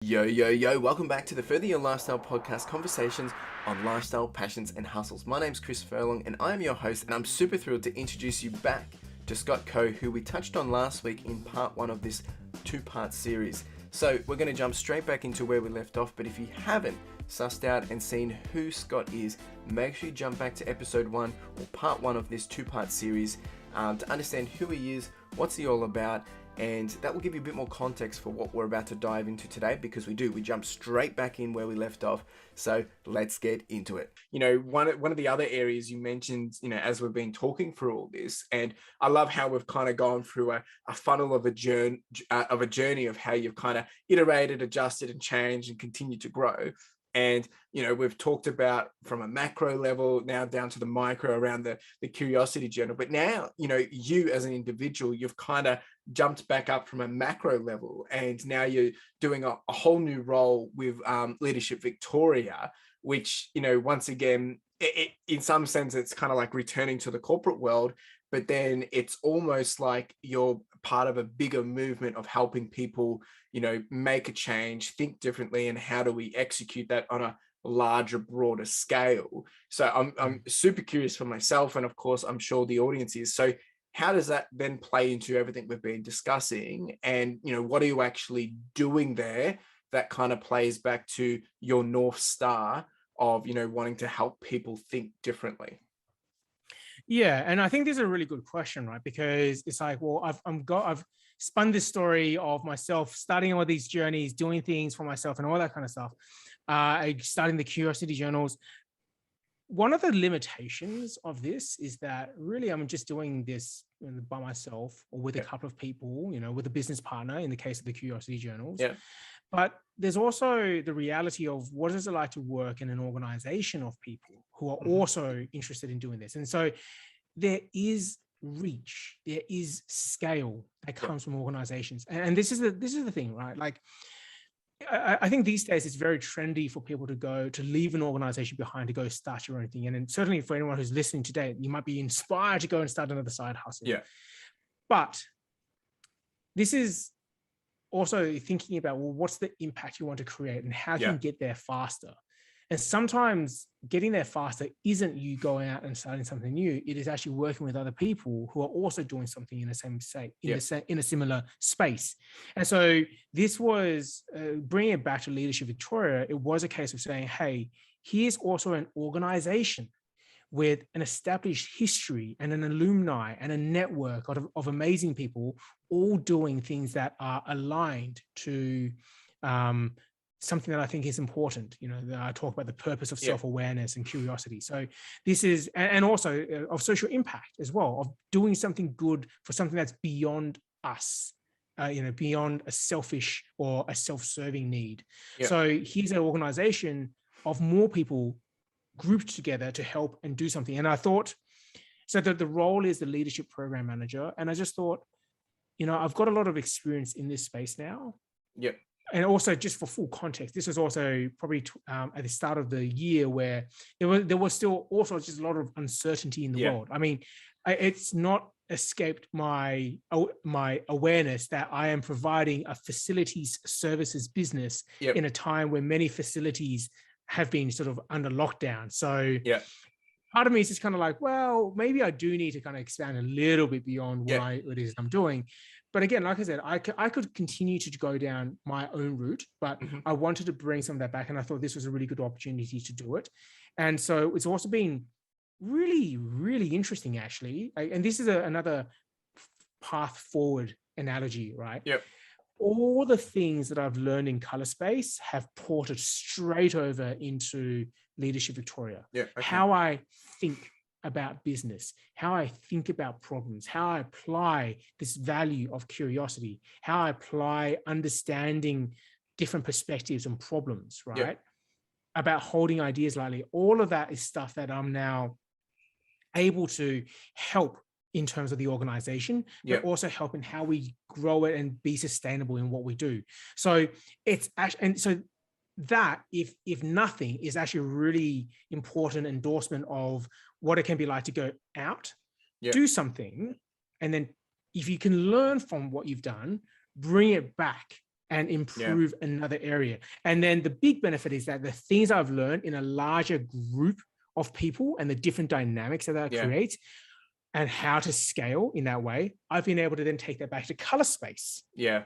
Yo, yo, yo, welcome back to the Further Your Lifestyle podcast, conversations on lifestyle, passions, and hustles. My name's CLFurlong, and I'm your host, and I'm super thrilled to introduce you back to Scott Coe, who we touched on last week in part one of this two-part series. So we're going to jump straight back into where we left off, but if you haven't sussed out and seen who Scott is, make sure you jump back to episode one or part one of this two-part series to understand who he is, what's he all about, and that will give you a bit more context for what we're about to dive into today, because we jump straight back in where we left off. So let's get into it. You know, one of the other areas you mentioned, you know, as we've been talking through all this, and I love how we've kind of gone through a funnel of a journey of how you've kind of iterated, adjusted, and changed and continued to grow. And, you know, we've talked about from a macro level now down to the micro around the Curiosity Journal. But now, you know, you as an individual, you've kind of jumped back up from a macro level, and now you're doing a whole new role with Leadership Victoria, which, you know, once again, in some sense, it's kind of like returning to the corporate world, but then it's almost like you're part of a bigger movement of helping people, you know, make a change, think differently, and how do we execute that on a larger, broader scale. So I'm super curious for myself, and of course, I'm sure the audience is. So how does that then play into everything we've been discussing? And, you know, what are you actually doing there that kind of plays back to your North Star of, you know, wanting to help people think differently? Yeah, and I think this is a really good question, right? Because it's like, well, I've spun this story of myself starting all these journeys, doing things for myself, and all that kind of stuff. Starting the Curiosity Journals. One of the limitations of this is that really I'm just doing this by myself or with a couple of people, you know, with a business partner in the case of the Curiosity Journals. Yeah. But there's also the reality of what is it like to work in an organization of people who are also interested in doing this. And so there is reach, there is scale that comes from organizations. And this is the thing, right? Like, I think these days it's very trendy for people to leave an organization behind to go start your own thing. And then certainly for anyone who's listening today, you might be inspired to go and start another side hustle. Yeah. But this is also thinking about, well, what's the impact you want to create and how can you get there faster? And sometimes getting there faster isn't you going out and starting something new. It is actually working with other people who are also doing something in the same state, in a similar space. And so this was bringing it back to Leadership Victoria. It was a case of saying, hey, here's also an organization with an established history and an alumni and a network of amazing people all doing things that are aligned to something that I think is important. You know, I talk about the purpose of self-awareness and curiosity. So this is, and also of social impact as well, of doing something good for something that's beyond us, you know, beyond a selfish or a self-serving need. So here's an organization of more people grouped together to help and do something. And I thought, so that the role is the leadership program manager. And I just thought, you know, I've got a lot of experience in this space now. And also, just for full context, this was also probably at the start of the year where there was still also just a lot of uncertainty in the world. I mean, it's not escaped my awareness that I am providing a facilities services business in a time where many facilities have been sort of under lockdown. So part of me is just kind of like, well, maybe I do need to kind of expand a little bit beyond what it is I'm doing. But again, like I said, I could continue to go down my own route, but I wanted to bring some of that back. And I thought this was a really good opportunity to do it. And so it's also been really, really interesting, actually. And this is another path forward analogy, right? All the things that I've learned in ColourSpace have ported straight over into Leadership Victoria. How I think about business, how I think about problems, how I apply this value of curiosity, how I apply understanding different perspectives and problems, right? About holding ideas lightly. All of that is stuff that I'm now able to help in terms of the organization, but also help in how we grow it and be sustainable in what we do. So it's actually, and so that, if nothing, is actually a really important endorsement of what it can be like to go out, do something, and then if you can learn from what you've done, bring it back and improve another area. And then the big benefit is that the things I've learned in a larger group of people and the different dynamics that creates and how to scale in that way, I've been able to then take that back to ColourSpace. Yeah.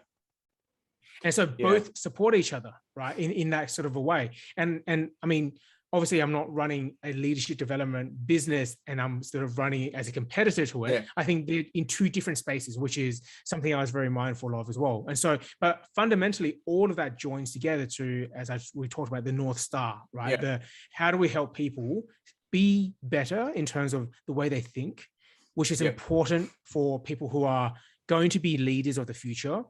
And so both support each other, right? In that sort of a way. And I mean, obviously I'm not running a leadership development business and I'm sort of running it as a competitor to it. Yeah. I think they're in two different spaces, which is something I was very mindful of as well. And so, but fundamentally, all of that joins together to, we talked about, the North Star, right? Yeah. How do we help people be better in terms of the way they think, which is important for people who are going to be leaders of the future,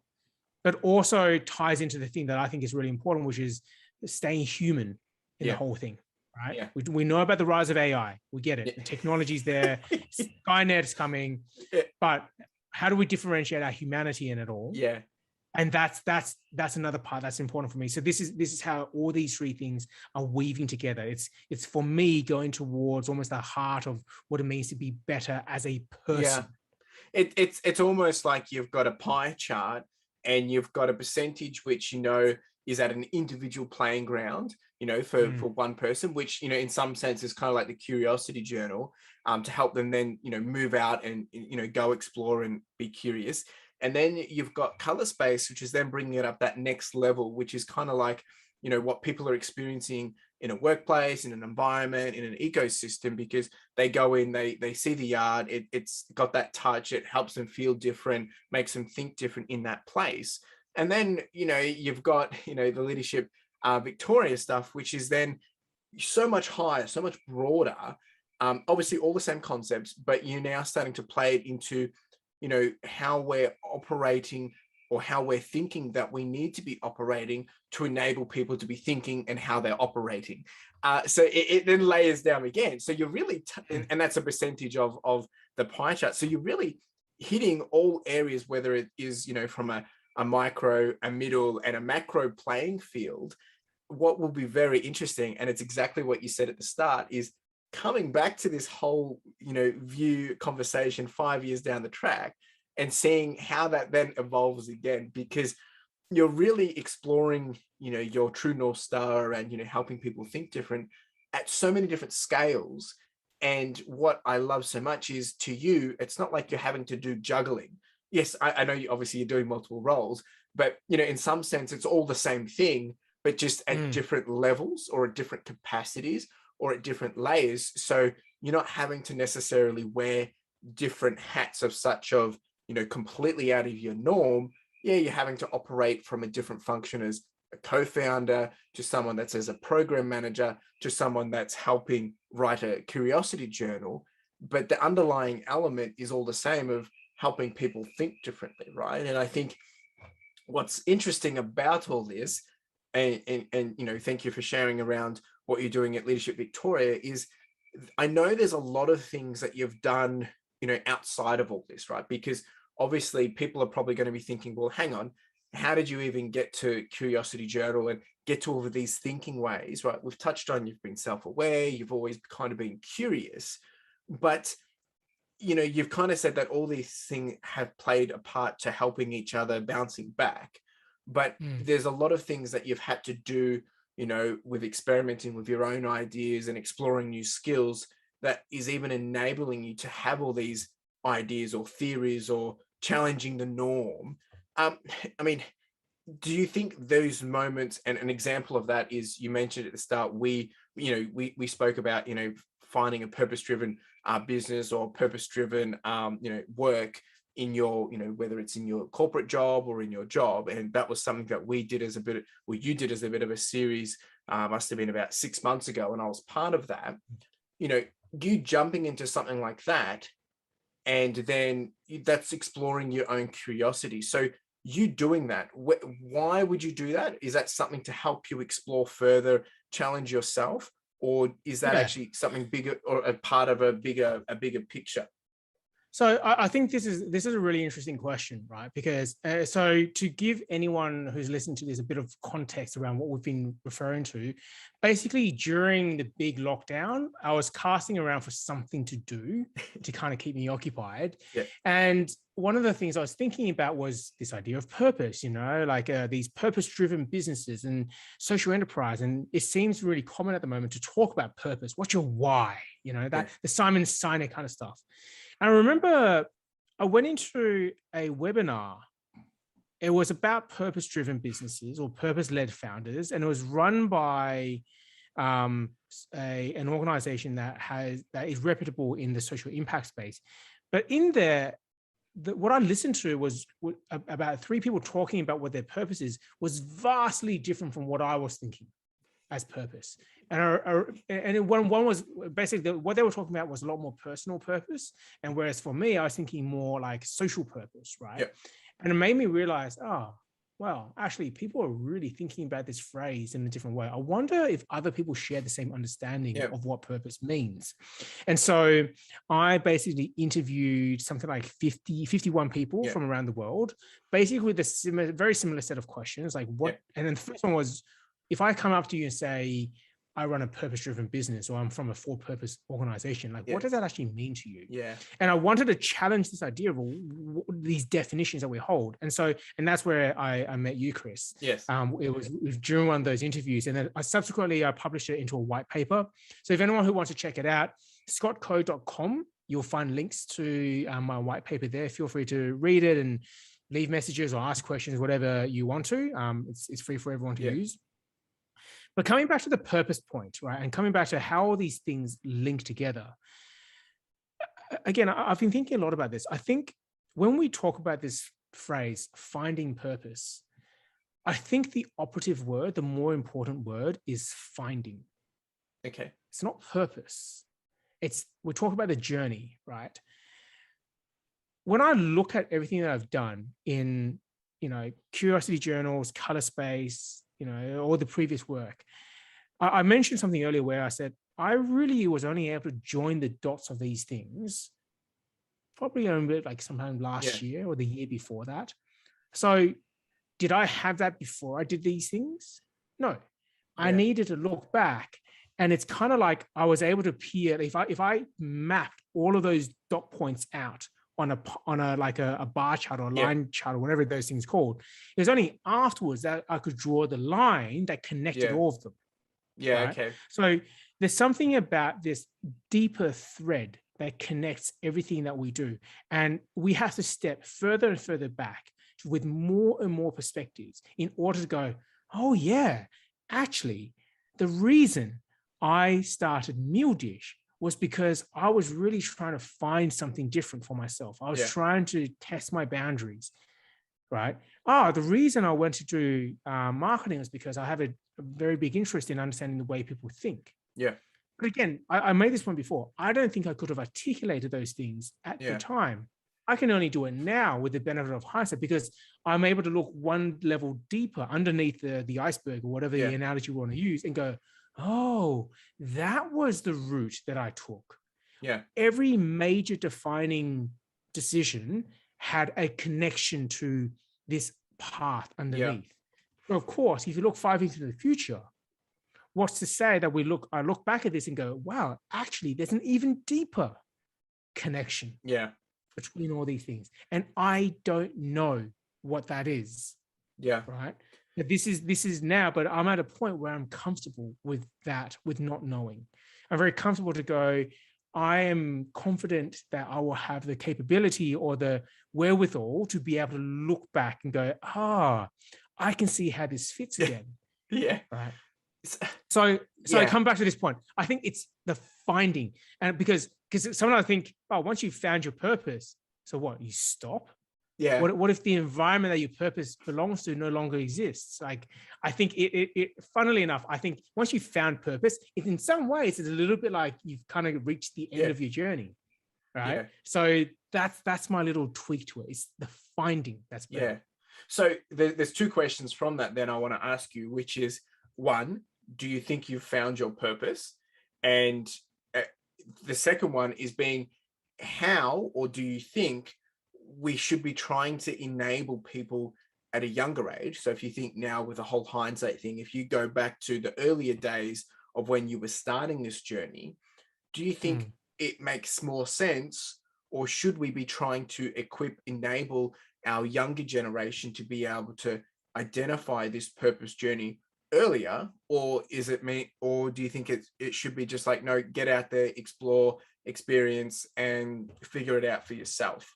but also ties into the thing that I think is really important, which is staying human in the whole thing. Right. Yeah. We know about the rise of AI. We get it. The technology's there. Skynet's coming. But how do we differentiate our humanity in it all? Yeah. And that's another part that's important for me. So this is how all these three things are weaving together. It's for me going towards almost the heart of what it means to be better as a person. Yeah. It's almost like you've got a pie chart and you've got a percentage which is at an individual playing ground, for one person, which, in some sense is kind of like the Curiosity Journal, to help them then, move out and, go explore and be curious. And then you've got ColourSpace, which is then bringing it up that next level, which is kind of like, what people are experiencing in a workplace, in an environment, in an ecosystem, because they go in, they see the yard, it's got that touch, it helps them feel different, makes them think different in that place. And then, you've got, the leadership Victoria stuff, which is then so much higher, so much broader. Obviously all the same concepts, but you're now starting to play it into, how we're operating or how we're thinking that we need to be operating to enable people to be thinking and how they're operating. So it then layers down again. So you're really, and that's a percentage of the pie chart. So you're really hitting all areas, whether it is, from a micro, a middle, and a macro playing field. What will be very interesting, and it's exactly what you said at the start, is coming back to this whole, view conversation 5 years down the track and seeing how that then evolves again, because you're really exploring, your true North Star and, helping people think different at so many different scales. And what I love so much is, to you, it's not like you're having to do juggling. Yes, I know obviously you're doing multiple roles, but, in some sense, it's all the same thing, but just at different levels or at different capacities or at different layers. So you're not having to necessarily wear different hats of such of, completely out of your norm. Yeah, you're having to operate from a different function as a co-founder, to someone that's as a program manager, to someone that's helping write a curiosity journal. But the underlying element is all the same, of helping people think differently, right? And I think what's interesting about all this, and thank you for sharing around what you're doing at Leadership Victoria, is I know there's a lot of things that you've done, outside of all this, right? Because obviously people are probably going to be thinking, well, hang on, how did you even get to Curiosity Journal and get to all of these thinking ways, right? We've touched on, you've been self-aware, you've always kind of been curious, but you've kind of said that all these things have played a part to helping each other, bouncing back. But there's a lot of things that you've had to do, with experimenting with your own ideas and exploring new skills, that is even enabling you to have all these ideas or theories or challenging the norm. I mean, do you think those moments, and an example of that is, you mentioned at the start, we spoke about, finding a purpose-driven business or purpose-driven, work in your, whether it's in your corporate job or in your job. And that was something that we did as a bit, well, you did as a bit of a series, must have been about 6 months ago. And I was part of that, you jumping into something like that, and then that's exploring your own curiosity. So you doing that, why would you do that? Is that something to help you explore further, challenge yourself? Or is that actually something bigger, or a part of a bigger picture? So I think this is a really interesting question, right? Because so to give anyone who's listening to this a bit of context around what we've been referring to, basically during the big lockdown, I was casting around for something to do to kind of keep me occupied. Yeah. And one of the things I was thinking about was this idea of purpose, like these purpose-driven businesses and social enterprise. And it seems really common at the moment to talk about purpose. What's your why? The Simon Sinek kind of stuff. I remember I went into a webinar. It was about purpose-driven businesses or purpose-led founders, and it was run by an organization that is reputable in the social impact space. But in there, what I listened to was about 3 people talking about what their purpose is was vastly different from what I was thinking as purpose. And one was basically what they were talking about was a lot more personal purpose. And whereas for me, I was thinking more like social purpose, right? Yep. And it made me realize, oh, well, actually, people are really thinking about this phrase in a different way. I wonder if other people share the same understanding of what purpose means. And so I basically interviewed something like 51 people from around the world, basically with a very similar set of questions, like what, and then the first one was, if I come up to you and say, I run a purpose-driven business or I'm from a for-purpose organization, like what does that actually mean to you? Yeah. And I wanted to challenge this idea of these definitions that we hold. And that's where I met you, Chris. Yes. It was during one of those interviews. And then I published it into a white paper. So if anyone who wants to check it out, scottco.com, you'll find links to my white paper there. Feel free to read it and leave messages or ask questions, whatever you want to. It's free for everyone to use. But coming back to the purpose point, right, and coming back to how all these things link together, again, I've been thinking a lot about this. I think when we talk about this phrase, finding purpose, I think the operative word, the more important word is finding. Okay. It's not purpose. We're talking about the journey, right? When I look at everything that I've done in, Curiosity Journals, ColourSpace, all the previous work, I mentioned something earlier where I said, I really was only able to join the dots of these things probably only like sometime last year or the year before that. So did I have that before I did these things? No, I needed to look back. And it's kind of like I was able to peer, if I mapped all of those dot points out on a bar chart or a line chart or whatever those things called, it was only afterwards that I could draw the line that connected all of them. Yeah. Right? Okay. So there's something about this deeper thread that connects everything that we do. And we have to step further and further back with more and more perspectives in order to go, oh yeah, actually, the reason I started Meal Dish was because I was really trying to find something different for myself. I was trying to test my boundaries, right? The reason I went to do marketing was because I have a very big interest in understanding the way people think. Yeah. But again, I made this point before. I don't think I could have articulated those things at the time. I can only do it now with the benefit of hindsight because I'm able to look one level deeper underneath the iceberg or whatever the analogy you want to use and go, oh, that was the route that I took. Yeah. Every major defining decision had a connection to this path underneath. So of course, if you look 5 years into the future, what's to say that I look back at this and go, wow, actually, there's an even deeper connection between all these things. And I don't know what that is. Yeah. Right. This is now, but I'm at a point where I'm comfortable with that, with not knowing. I'm very comfortable to go, I am confident that I will have the capability or the wherewithal to be able to look back and go, I can see how this fits again. Right. So I come back to this point. I think it's the finding, and because sometimes I think, once you've found your purpose, so what? You stop. Yeah. What if the environment that your purpose belongs to no longer exists? Like, I think it funnily enough, I think once you've found purpose, in some ways it's a little bit like you've kind of reached the end of your journey, right? Yeah. So that's my little tweak to it. It's the finding that's better. Yeah. So there's 2 questions from that then I want to ask you, which is, 1, do you think you've found your purpose? And the second one is how, or do you think we should be trying to enable people at a younger age? So if you think now with the whole hindsight thing, if you go back to the earlier days of when you were starting this journey, do you think it makes more sense, or should we be trying to enable our younger generation to be able to identify this purpose journey earlier? Or is it me, or do you think it should be just like, no, get out there, explore, experience, and figure it out for yourself?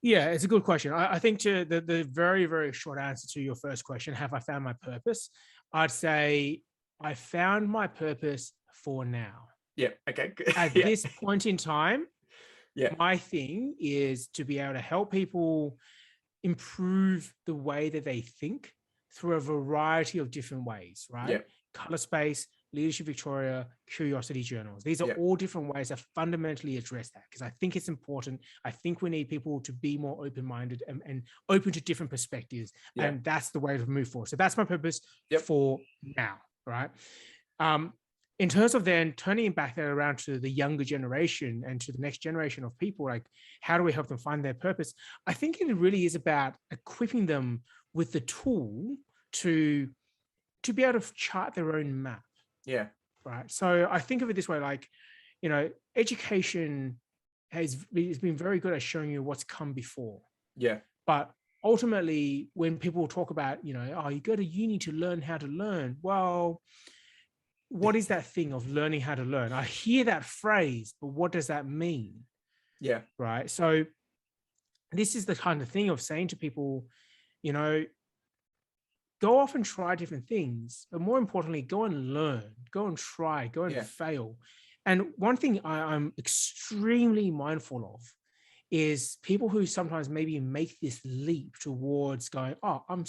Yeah, it's a good question. I think to the very, very short answer to your first question, have I found my purpose? I'd say I found my purpose for now. Yeah. Okay. At Yeah. this point in time, Yeah. my thing is to be able to help people improve the way that they think through a variety of different ways, right? Yeah. ColourSpace, Leadership Victoria, Curiosity Journals. These are Yeah. all different ways that fundamentally address that, because I think it's important. I think we need people to be more open-minded and open to different perspectives. Yeah. And that's the way to move forward. So that's my purpose for now, right? In terms of then turning back that around to the younger generation and to the next generation of people, like how do we help them find their purpose? I think it really is about equipping them with the tool to be able to chart their own map. Yeah. Right. So I think of it this way, like, you know, education has been very good at showing you what's come before. Yeah. But ultimately, when people talk about, you know, oh, you go to uni to learn how to learn. Well, what is that thing of learning how to learn? I hear that phrase, but what does that mean? Yeah. Right. So this is the kind of thing of saying to people, you know, go off and try different things, but more importantly, go and learn, go and try, go and fail. And one thing I'm extremely mindful of is people who sometimes maybe make this leap towards going, oh, I'm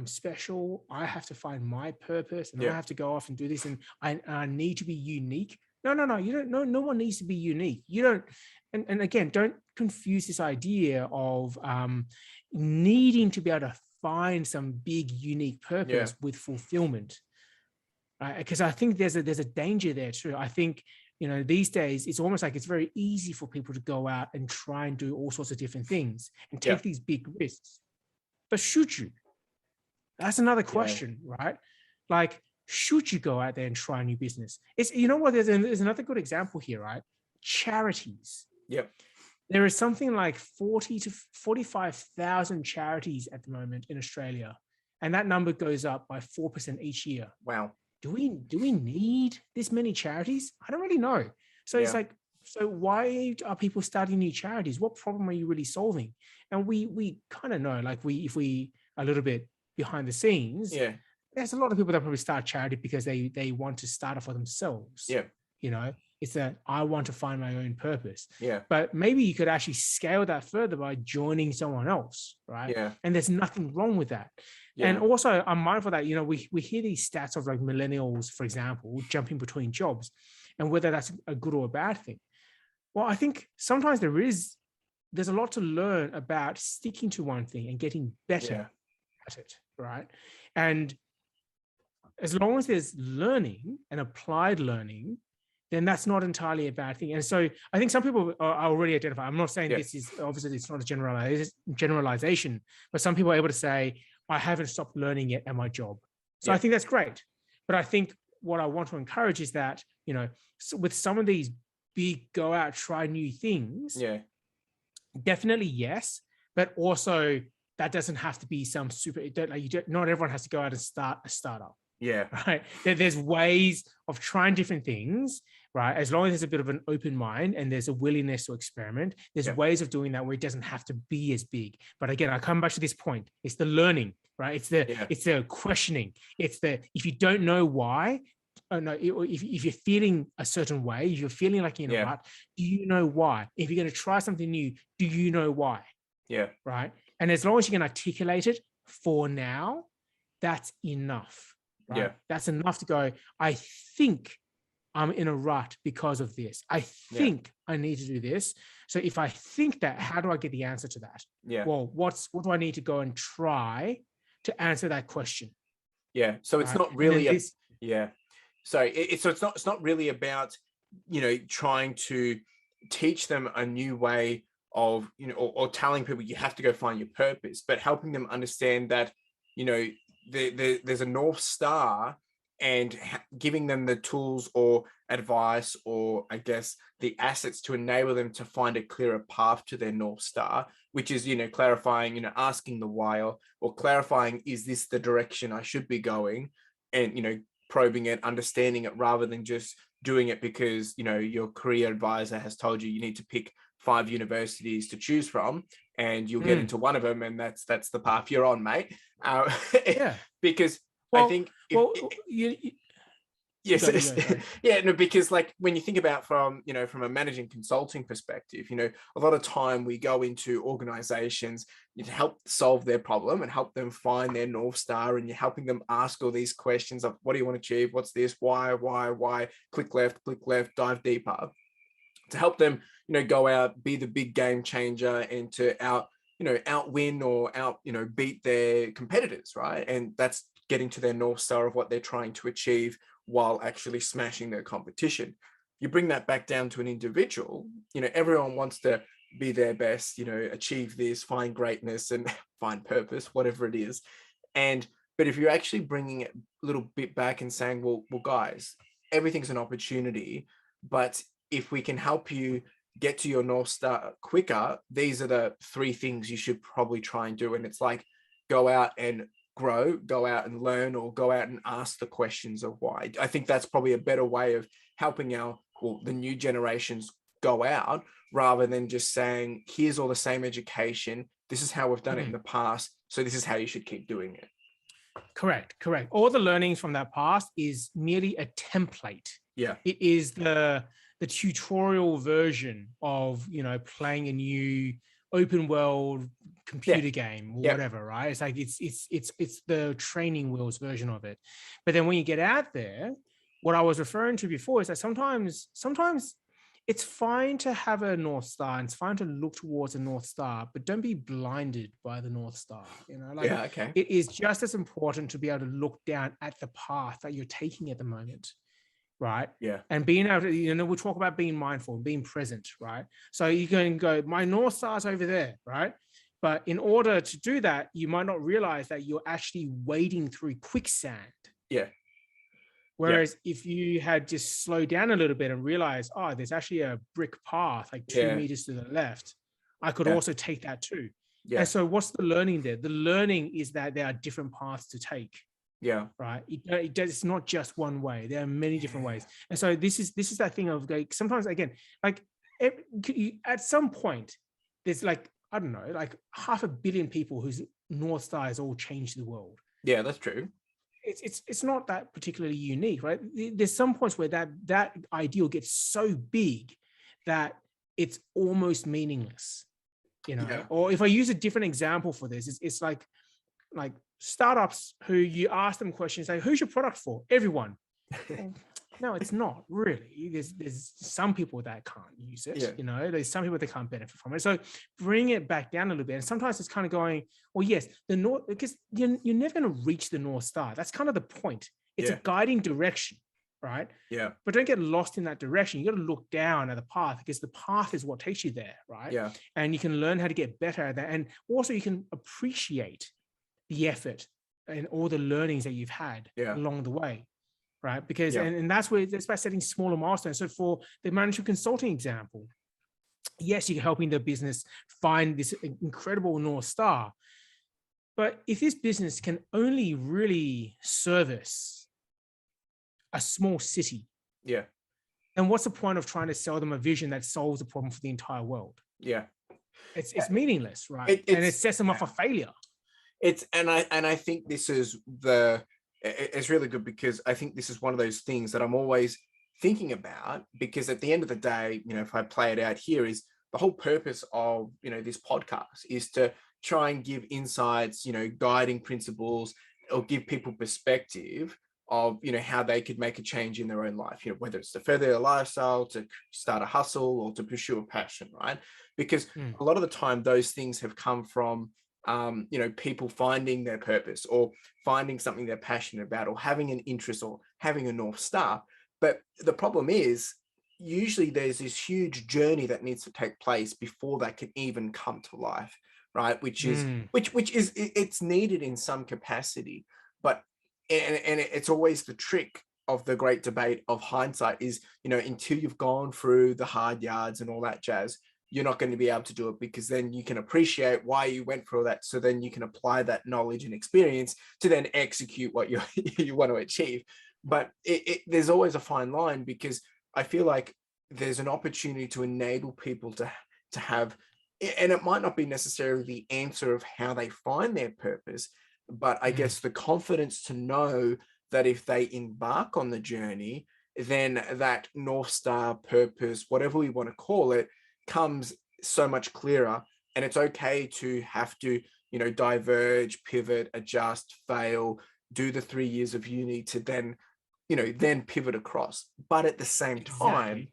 special. I have to find my purpose and I have to go off and do this. And I need to be unique. No, you don't know. No one needs to be unique. You don't. And again, don't confuse this idea of needing to be able to find some big unique purpose with fulfillment. Right? Because I think there's a danger there too. I think, you know, these days it's almost like it's very easy for people to go out and try and do all sorts of different things and take these big risks. But should you? That's another question, right? Like, should you go out there and try a new business? It's, you know what, there's another good example here, right? Charities. Yep. There is something like 40 to 45,000 charities at the moment in Australia. And that number goes up by 4% each year. Wow. Do we need this many charities? I don't really know. So it's like, so why are people starting new charities? What problem are you really solving? And we kind of know, like if we a little bit behind the scenes, there's a lot of people that probably start charity because they want to start it for themselves. Yeah. You know, it's that I want to find my own purpose. Yeah. But maybe you could actually scale that further by joining someone else, right? Yeah. And there's nothing wrong with that. Yeah. And also I'm mindful that, you know, we hear these stats of like millennials, for example, jumping between jobs and whether that's a good or a bad thing. Well, I think sometimes there's a lot to learn about sticking to one thing and getting better at it, right? And as long as there's learning and applied learning, then that's not entirely a bad thing. And so I think some people are already identified. I'm not saying this is, obviously it's not a generalization, but some people are able to say, I haven't stopped learning yet at my job. So I think that's great. But I think what I want to encourage is that, you know, with some of these big go out, try new things, definitely yes, but also that doesn't have to be some super, not everyone has to go out and start a startup. Yeah. Right. There's ways of trying different things, right? As long as there's a bit of an open mind and there's a willingness to experiment, there's ways of doing that where it doesn't have to be as big. But again, I come back to this point. It's the learning, right? It's the questioning. It's the, if you don't know why, if you're feeling a certain way, if you're feeling like, you know what, do you know why? If you're going to try something new, do you know why? Yeah. Right. And as long as you can articulate it for now, that's enough. Right? Yeah. That's enough to go, I think I'm in a rut because of this. I think I need to do this. So if I think that, how do I get the answer to that? Yeah. Well, what do I need to go and try to answer that question? Yeah. So it's not really so it's not really about, you know, trying to teach them a new way of, or telling people you have to go find your purpose, but helping them understand that, there's a North Star, and giving them the tools or advice, or I guess the assets to enable them to find a clearer path to their North Star, which is, clarifying, asking the why, or clarifying, is this the direction I should be going? And, probing it, understanding it, rather than just doing it because, your career advisor has told you need to pick 5 universities to choose from, and you'll get into one of them, and that's the path you're on, mate. Yeah. Because I Well, think yes, yeah, no, because like when you think about from a managing consulting perspective, a lot of time we go into organizations to help solve their problem and help them find their North Star, and you're helping them ask all these questions of, what do you want to achieve, what's this, why, click left, dive deeper, to help them go out, be the big game changer, and to outwin or beat their competitors, right? And that's getting to their North Star of what they're trying to achieve, while actually smashing their competition. You bring that back down to an individual, everyone wants to be their best, achieve this, find greatness, and find purpose, whatever it is. But if you're actually bringing it a little bit back and saying, well, guys, everything's an opportunity, but if we can help you get to your North Star quicker, these are the 3 things you should probably try and do. And it's like, go out and grow, go out and learn, or go out and ask the questions of why. I think that's probably a better way of helping the new generations go out, rather than just saying, here's all the same education, this is how we've done it in the past, so this is how you should keep doing it. Correct. All the learnings from that past is merely a template. Yeah. It is the tutorial version of, playing a new open world computer game or whatever, right? It's like it's the training wheels version of it. But then when you get out there, what I was referring to before is that sometimes it's fine to have a North Star, and it's fine to look towards a North Star, but don't be blinded by the North Star. It is just as important to be able to look down at the path that you're taking at the moment. Right. Yeah. And being able to, we'll talk about being mindful, being present. Right. So you can go, my North Star's over there. Right. But in order to do that, you might not realize that you're actually wading through quicksand. Yeah. Whereas if you had just slowed down a little bit and realized, oh, there's actually a brick path, like 2 meters to the left, I could also take that too. Yeah. And so what's the learning there? The learning is that there are different paths to take. Yeah. Right. It's not just one way. There are many different ways. And so this is that thing of like, sometimes again, like at some point, there's like, I don't know, like 500 million people whose North Star has all changed the world. Yeah, that's true. It's not that particularly unique, right? There's some points where that ideal gets so big that it's almost meaningless, Or if I use a different example for this, it's like startups who you ask them questions like, who's your product for? Everyone. No, it's not really. There's some people that can't use it. There's some people that can't benefit from it. So bring it back down a little bit. And sometimes it's kind of going, well, yes, the North, because you're never going to reach the North Star. That's kind of the point. It's a guiding direction, right? Yeah. But don't get lost in that direction. You got to look down at the path, because the path is what takes you there, right? Yeah. And you can learn how to get better at that. And also you can appreciate the effort and all the learnings that you've had along the way, right? Because and that's where it's about setting smaller milestones. So for the management consulting example, yes, you're helping the business find this incredible North Star, but if this business can only really service a small city, then what's the point of trying to sell them a vision that solves the problem for the entire world? It's meaningless, right? And it sets them up for failure. I think this is it's really good, because I think this is one of those things that I'm always thinking about, because at the end of the day, if I play it out here, is the whole purpose of, this podcast is to try and give insights, guiding principles, or give people perspective of, how they could make a change in their own life, whether it's to further their lifestyle, to start a hustle, or to pursue a passion, right? Because a lot of the time those things have come from people finding their purpose, or finding something they're passionate about, or having an interest, or having a North Star. But the problem is, usually there's this huge journey that needs to take place before that can even come to life, right? It's needed in some capacity, but and it's always the trick of the great debate of hindsight is, until you've gone through the hard yards and all that jazz, you're not going to be able to do it, because then you can appreciate why you went through all that. So then you can apply that knowledge and experience to then execute what you want to achieve. But there's always a fine line, because I feel like there's an opportunity to enable people to have, and it might not be necessarily the answer of how they find their purpose, but I guess the confidence to know that if they embark on the journey, then that North Star purpose, whatever we want to call it, comes so much clearer. And it's okay to have to, diverge, pivot, adjust, fail, do the 3 years of uni to then, then pivot across. But at the same time,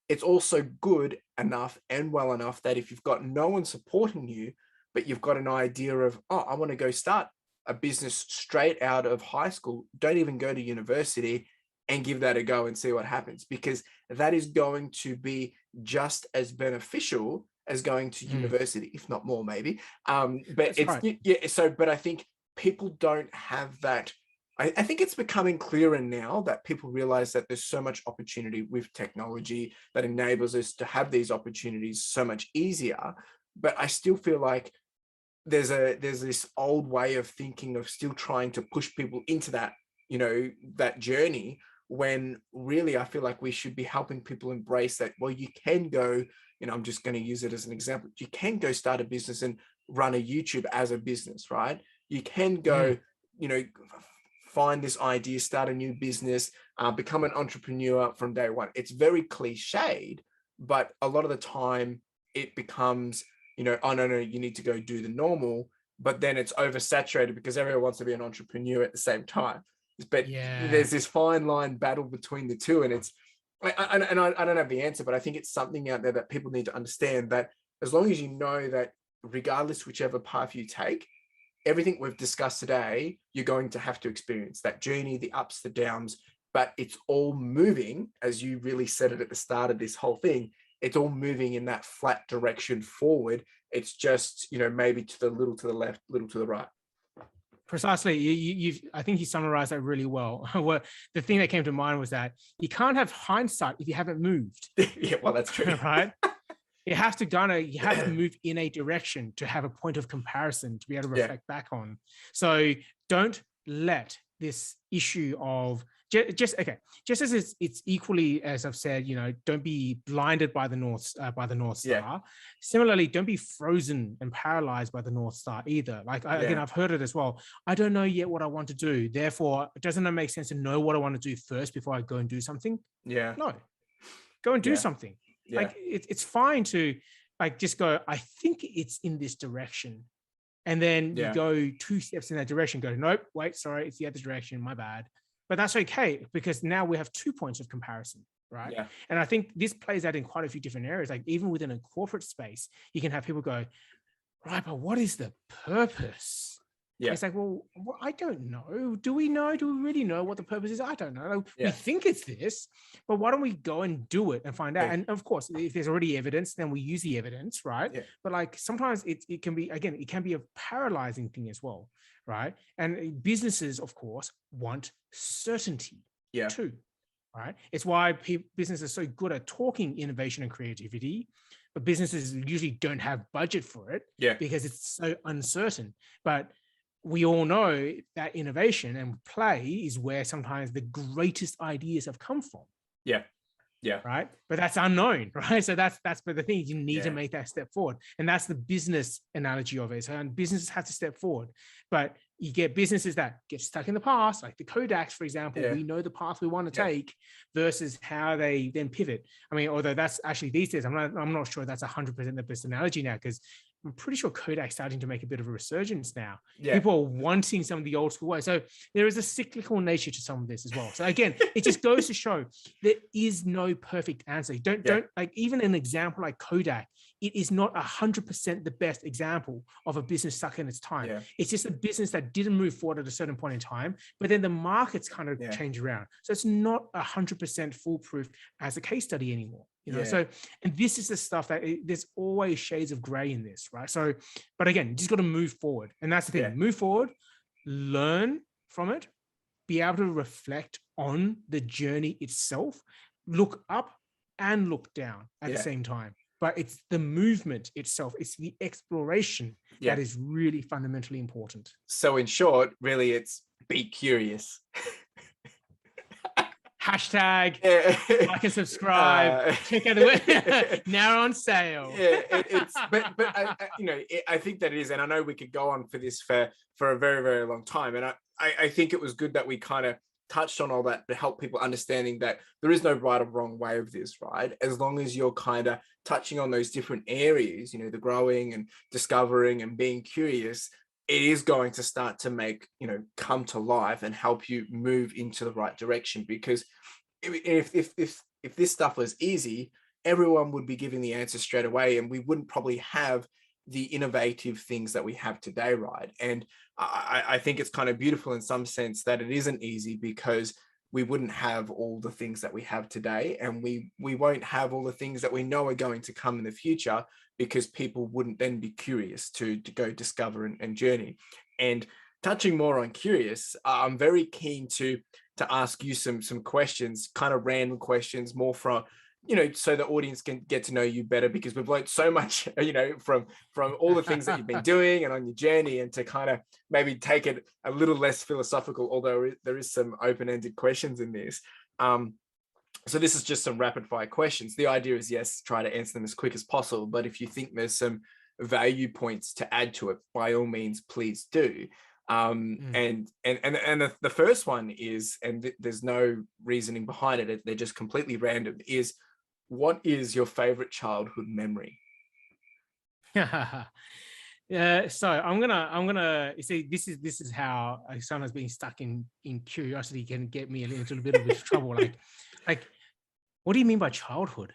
it's also good enough and well enough that if you've got no one supporting you, but you've got an idea of, oh, I want to go start a business straight out of high school, don't even go to university, and give that a go and see what happens, because that is going to be just as beneficial as going to university, if not more, maybe. But That's it's right. yeah. So, but I think people don't have that. I think it's becoming clearer now that people realize that there's so much opportunity with technology that enables us to have these opportunities so much easier. But I still feel like there's this old way of thinking of still trying to push people into that, that journey, when really I feel like we should be helping people embrace that. Well, you can go, I'm just going to use it as an example. You can go start a business and run a YouTube as a business, right? You can go, find this idea, start a new business, become an entrepreneur from day one. It's very cliched, but a lot of the time it becomes, oh no, you need to go do the normal, but then it's oversaturated because everyone wants to be an entrepreneur at the same time. But there's this fine line battle between the two, and I don't have the answer, but I think it's something out there that people need to understand, that as long as you know that regardless whichever path you take, everything we've discussed today, you're going to have to experience that journey, the ups, the downs, but it's all moving, as you really said it at the start of this whole thing, it's all moving in that flat direction forward. It's just, maybe to the little to the left, little to the right. Precisely. I think you summarized that really well. Well, the thing that came to mind was that you can't have hindsight if you haven't moved. Yeah, well, that's true. Right? You have to move in a direction to have a point of comparison to be able to reflect back on. So don't let this issue of just as it's equally, as I've said, don't be blinded by the North Star. Similarly, don't be frozen and paralyzed by the North Star either. Again, I've heard it as well. I don't know yet what I want to do. Therefore, doesn't it make sense to know what I want to do first before I go and do something? Yeah. No, go and do something. Like it's fine to just go, I think it's in this direction. And then you go 2 steps in that direction, go, nope, wait, sorry, it's the other direction, my bad. But that's okay, because now we have 2 points of comparison, right? Yeah. And I think this plays out in quite a few different areas. Like even within a corporate space, you can have people go, right, but what is the purpose? Yeah. It's like, well, I don't know. Do we know? Do we really know what the purpose is? I don't know. We think it's this, but why don't we go and do it and find out? And of course, if there's already evidence, then we use the evidence, right? Yeah. But sometimes it can be, again, it can be a paralyzing thing as well, right? And businesses, of course, want certainty too, right? It's why businesses are so good at talking innovation and creativity, but businesses usually don't have budget for it because it's so uncertain. But we all know that innovation and play is where sometimes the greatest ideas have come from. Yeah. Right. But that's unknown, right? So that's but the thing is, you need to make that step forward. And that's the business analogy of it. So businesses have to step forward. But you get businesses that get stuck in the past, like the Kodaks, for example. We know the path we want to take versus how they then pivot. I mean, although that's actually these days, I'm not sure that's 100% the best analogy now, because I'm pretty sure Kodak's starting to make a bit of a resurgence now. Yeah. People are wanting some of the old school ways. So there is a cyclical nature to some of this as well. So again, it just goes to show there is no perfect answer. Don't like, even an example like Kodak, it is not 100% the best example of a business stuck in its time. Yeah. It's just a business that didn't move forward at a certain point in time, but then the markets kind of change around. So it's not 100% foolproof as a case study anymore. You know, so, and this is the stuff that there's always shades of gray in this, right? So, but again, you just got to move forward. And that's the thing, move forward, learn from it, be able to reflect on the journey itself, look up and look down at the same time. But it's the movement itself, it's the exploration that is really fundamentally important. So in short, really, it's be curious. Hashtag like and subscribe. Check out the web. Now on sale. But I think that it is, and I know we could go on for this for a very, very long time. And I think it was good that we kind of touched on all that to help people understanding that there is no right or wrong way of this, right? As long as you're kind of touching on those different areas, you know, the growing and discovering and being curious, it is going to start to make, you know, come to life and help you move into the right direction. Because if this stuff was easy, everyone would be giving the answer straight away, and we wouldn't probably have the innovative things that we have today, right? And I think it's kind of beautiful in some sense that it isn't easy, because we wouldn't have all the things that we have today, and we won't have all the things that we know are going to come in the future, because people wouldn't then be curious to go discover and journey. And touching more on curious, I'm very keen to ask you some questions, kind of random questions, more from, you know, so the audience can get to know you better, because we've learned so much, you know, from all the things that you've been doing and on your journey, and to kind of maybe take it a little less philosophical, although there is some open-ended questions in this. So this is just some rapid fire questions. The idea is, yes, try to answer them as quick as possible, but if you think there's some value points to add to it, by all means, please do. And the first one is, and there's no reasoning behind it, they're just completely random, is, what is your favorite childhood memory? So I'm gonna you see, this is how sometimes being stuck in curiosity can get me into a little bit of trouble. Like what do you mean by childhood?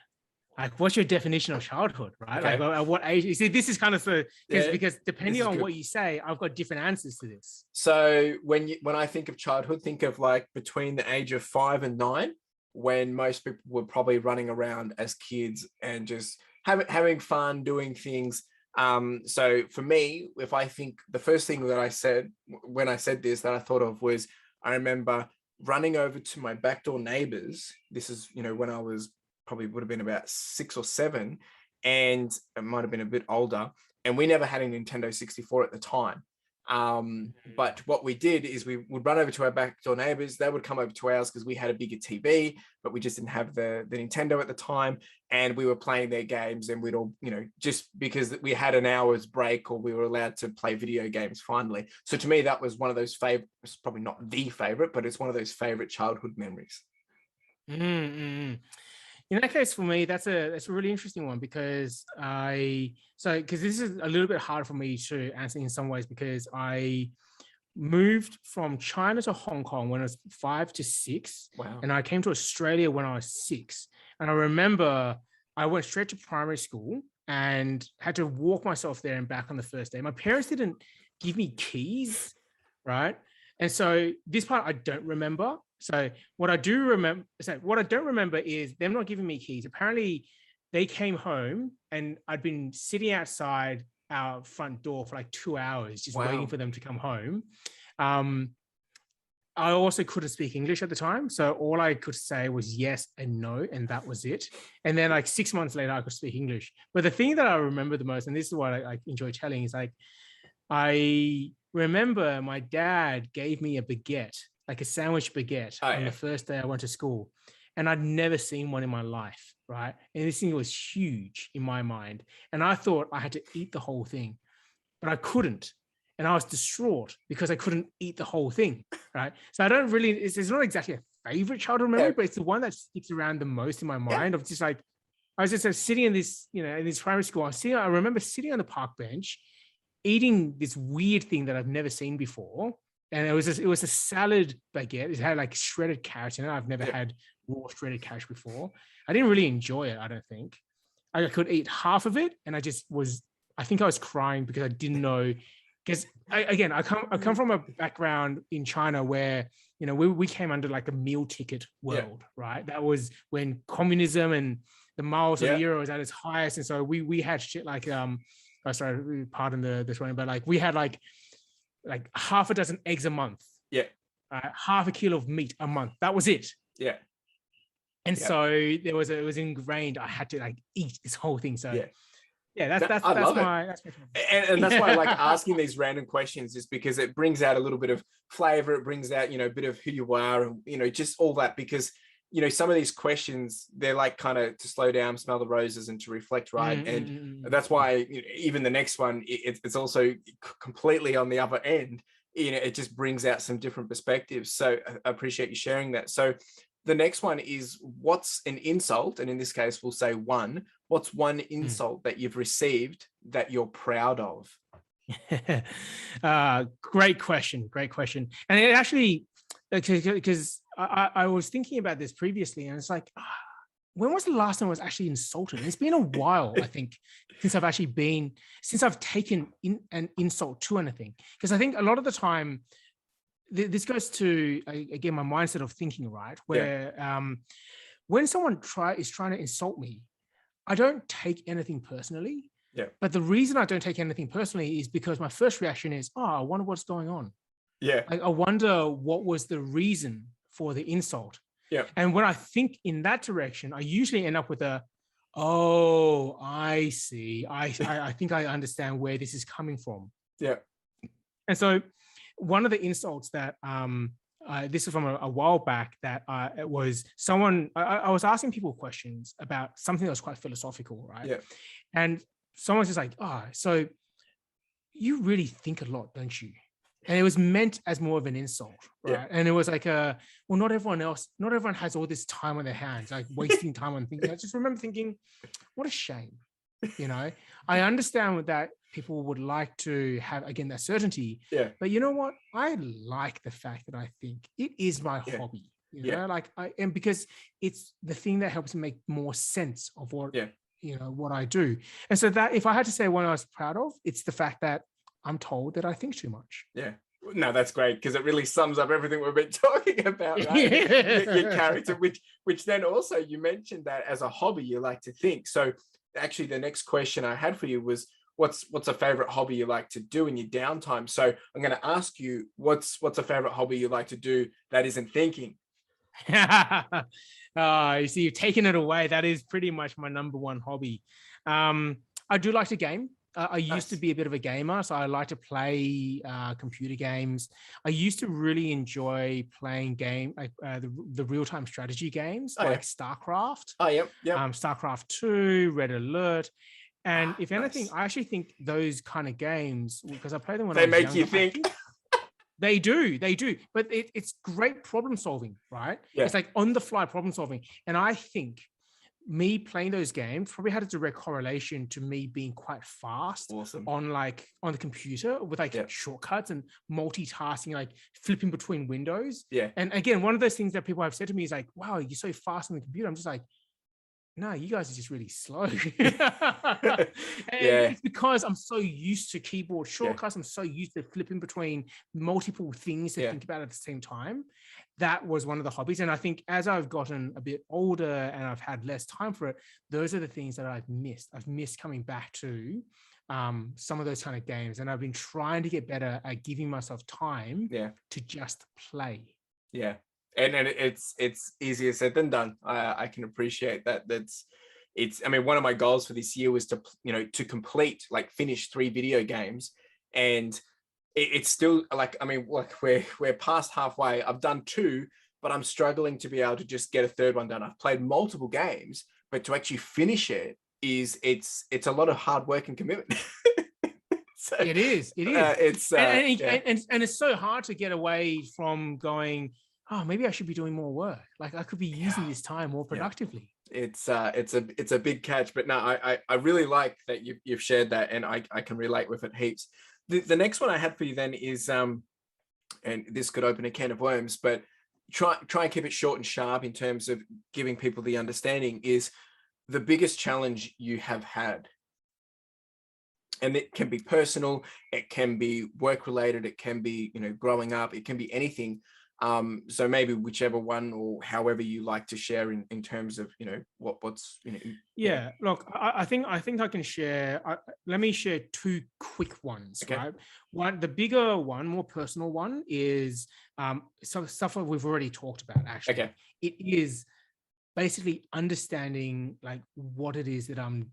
Like, what's your definition of childhood, right? Okay. Like, at what age? You see, this is kind of because depending on what you say, I've got different answers to this. So when I think of childhood, think of like between the age of 5 and 9, when most people were probably running around as kids and just having fun, doing things. So for me, if I think, the first thing that I said when I said this that I thought of was, I remember running over to my backdoor neighbors. This is, you know, when I was probably would have been about 6 or 7, and it might have been a bit older, and we never had a Nintendo 64 at the time. But what we did is we would run over to our backdoor neighbors. They would come over to ours because we had a bigger TV, but we just didn't have the Nintendo at the time. And we were playing their games, and we'd all, you know, just because we had an hour's break, or we were allowed to play video games finally. So to me, that was one of those favorites, probably not the favorite, but it's one of those favorite childhood memories. In that case, for me, that's a really interesting one, because because this is a little bit hard for me to answer in some ways, because I moved from China to Hong Kong when I was 5 to 6. Wow. And I came to Australia when I was 6. And I remember I went straight to primary school and had to walk myself there and back on the first day. My parents didn't give me keys, right? And so this part I don't remember. So what I don't remember is them not giving me keys. Apparently they came home and I'd been sitting outside our front door for like 2 hours, just waiting for them to come home. I also couldn't speak English at the time. So all I could say was yes and no, and that was it. And then like 6 months later, I could speak English. But the thing that I remember the most, and this is what I enjoy telling, is like, I remember my dad gave me a baguette, like a sandwich baguette, on the first day I went to school. And I'd never seen one in my life, right? And this thing was huge in my mind. And I thought I had to eat the whole thing, but I couldn't. And I was distraught because I couldn't eat the whole thing, right? So I don't really, it's not exactly a favorite childhood memory, but it's the one that sticks around the most in my mind, of just like, I was just sitting in this, in this primary school. I remember sitting on the park bench, eating this weird thing that I've never seen before. And it was a salad baguette. It had like shredded carrots in it. I've never had raw shredded carrots before. I didn't really enjoy it, I don't think. I could eat half of it, and I think I was crying because I didn't know. Because I come from a background in China where we came under like a meal ticket world, right? That was when communism and the miles of the euro was at its highest, and so we had shit like sorry, pardon the swearing, but like we had like half a dozen eggs a month, half a kilo of meat a month. That was it. And so it was ingrained. I had to like eat this whole thing. So that's my and that's why I like asking these random questions, is because it brings out a little bit of flavor. It brings out, a bit of who you are, and, just all that, because, some of these questions, they're like kind of to slow down, smell the roses, and to reflect, right? And that's why even the next one, it's also completely on the other end. It just brings out some different perspectives. So I appreciate you sharing that. So the next one is, what's an insult? And in this case, we'll say one. What's one insult that you've received that you're proud of? Great question. And it actually, because I was thinking about this previously, and it's like, when was the last time I was actually insulted? And it's been a while, I think, since I've taken an insult to anything. Because I think a lot of the time, this goes to, again, my mindset of thinking, right? Where when someone is trying to insult me, I don't take anything personally. But the reason I don't take anything personally is because my first reaction is, I wonder what's going on. Like, I wonder what was the reason for the insult. And when I think in that direction, I usually end up with I see. I think I understand where this is coming from. And so one of the insults that this is from a while back, that it was someone, I was asking people questions about something that was quite philosophical, right? And someone's just like, so you really think a lot, don't you? And it was meant as more of an insult, right? And it was like, well, not everyone has all this time on their hands, like wasting time on thinking. I just remember thinking, what a shame. I understand that people would like to have, again, that certainty. But you know what? I like the fact that I think it is my hobby. And because it's the thing that helps me make more sense of what what I do. And so that, if I had to say one I was proud of, it's the fact that I'm told that I think too much. No, that's great, because it really sums up everything we've been talking about, right? Your character, which then also you mentioned that as a hobby you like to think. So actually the next question I had for you was, what's a favorite hobby you like to do in your downtime? So I'm going to ask you, what's a favorite hobby you like to do that isn't thinking? You see, you've taken it away. That is pretty much my number one hobby. I do like to game. I used to be a bit of a gamer, so I like to play computer games. I used to really enjoy playing the real-time strategy games, like StarCraft. StarCraft 2, Red Alert. And if anything, I actually think those kind of games, because I play them when I was younger, they make you think. They do. But it's great problem solving, right? It's like on the fly problem solving. And I think me playing those games probably had a direct correlation to me being quite fast on the computer with shortcuts and multitasking, like flipping between windows. And again, one of those things that people have said to me is like, wow, you're so fast on the computer. I'm just like, no, you guys are just really slow. It's because I'm so used to keyboard shortcuts. I'm so used to flipping between multiple things to think about at the same time. That was one of the hobbies. And I think as I've gotten a bit older and I've had less time for it, those are the things that I've missed. I've missed coming back to some of those kind of games. And I've been trying to get better at giving myself time to just play. And it's easier said than done. I can appreciate that. I mean, one of my goals for this year was to finish 3 video games, and it's still like, I mean, like we're past halfway. I've done 2, but I'm struggling to be able to just get a 3rd one done. I've played multiple games, but to actually finish it's a lot of hard work and commitment. So, it is. And it's so hard to get away from going, oh, maybe I should be doing more work. Like I could be using this time more productively. it's a big catch, but no, I really like that you've shared that, and I can relate with it heaps. The next one I had for you then is and this could open a can of worms, but try and keep it short and sharp in terms of giving people the understanding, is the biggest challenge you have had. And it can be personal, it can be work related, it can be, you know, growing up, it can be anything. So maybe whichever one or however you like to share in terms of, you know, what's, you know. Yeah, look, I think I can share. Let me share two quick ones, Okay. right? One, the bigger one, more personal one, is some stuff that we've already talked about. Actually, Okay. it is basically understanding like what it is that I'm